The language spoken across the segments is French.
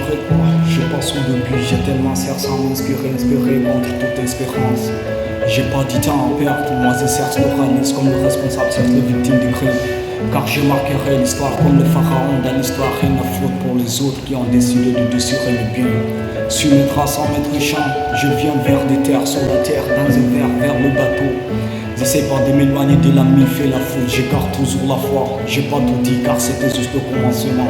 avec moi, je passe au début, j'ai tellement certes sans m'inspirer, inspiré contre toute espérance. J'ai pas du temps à perdre, moi je certes le réalise comme le responsable, certes le victime des crimes. Car je marquerai l'histoire comme le pharaon dans l'histoire, rien à faute pour les autres qui ont décidé de dessurer le bien. Sur mes traces en maître champ, je viens vers des terres sur la terre, dans un verre vers le bateau. J'essaie pas de m'éloigner de la mif et la faute, j'écarte toujours la foi. J'ai pas tout dit car c'était juste le commencement.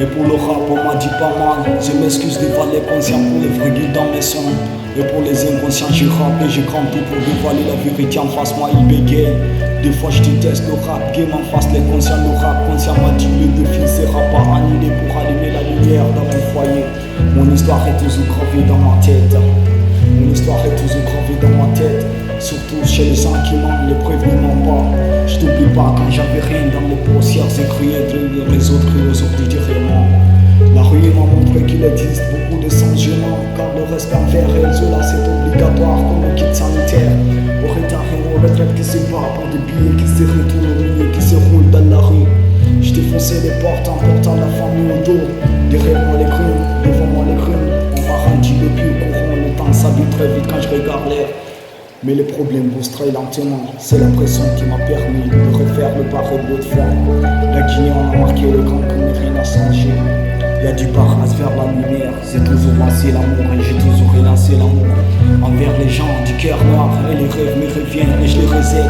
Et pour le rap, on m'a dit pas mal. Je m'excuse des valets conscients pour les vrais guides dans mes sons. Et pour les inconscients, j'ai rappé, j'ai grand tout pour dévoiler la vérité en face. Moi, il bégaye. Des fois, je déteste le rap game en face. Les conscients, le rap conscient m'a dit le défi sera pas annulé pour allumer la lumière dans mon foyer. Mon histoire est toujours gravée dans ma tête. Mon histoire est toujours gravée dans ma tête. Surtout chez les gens qui mentent, les preuves ne mentent pas. Je t'oublie pas quand j'avais rien dans mes paupières. J'ai crié de les autres et aujourd'hui derrière moi. La rue m'a montré qu'il existe beaucoup de sentiments. Car le respect envers elles, là c'est obligatoire comme le kit sanitaire. Aurait un héros retraite qui se bat pour des billets, qui se retourne au milieu, qui se roule dans la rue. Je défonçais les portes en portant la famille au dos. Derrière moi les crimes, devant moi les crimes. On m'a rendu le plus courant, le temps s'habille très vite quand je regarde l'air. Mais les problèmes bougent très lentement. C'est la pression qui m'a permis de refaire le pareil de l'autre fois. La Guinée en a marqué le grand que rien n'a changé. Il y a du barrage vers la lumière. J'ai toujours lancé l'amour et j'ai toujours relancé l'amour envers les gens du cœur noir. Et les rêves me reviennent et je les reset.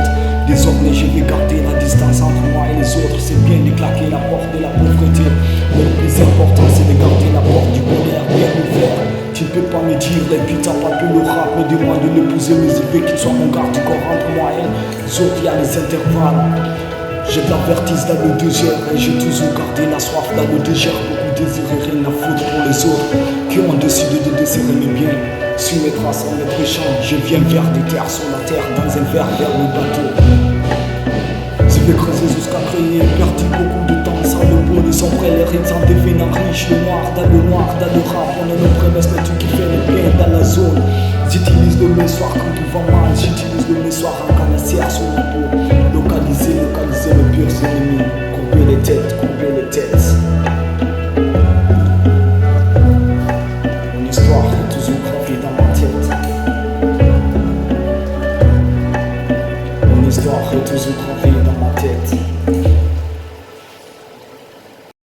Désormais je vais garder la distance entre moi et les autres. C'est bien de claquer la porte de la pauvreté, mais le plus important c'est de garder la porte du bonheur bien ouverte. Tu ne peux pas me dire les putains pas que le rap, mais dis-moi de l'épouser mes épées, qu'il soit mon garde du corps entre moi et les autres, il y a les intervalles. J'ai de la vertige dans le désert et j'ai toujours gardé la soif dans le désert. Beaucoup désiré, rien à foutre pour les autres qui ont décidé de desserrer mes biens. Sur mes traces en maître champ, je viens vers des terres sur la terre, dans un verre vers le bateau. Je vais creuser jusqu'à créer, perdu beaucoup de temps sans le pot, les sombres et les rides en devenant riches. Le noir, dans le rap, on est nos prémesses, mais tu qui fais le bien dans la zone. J'utilise le messoir quand tout va mal, j'utilise le messoir en canassière sur mon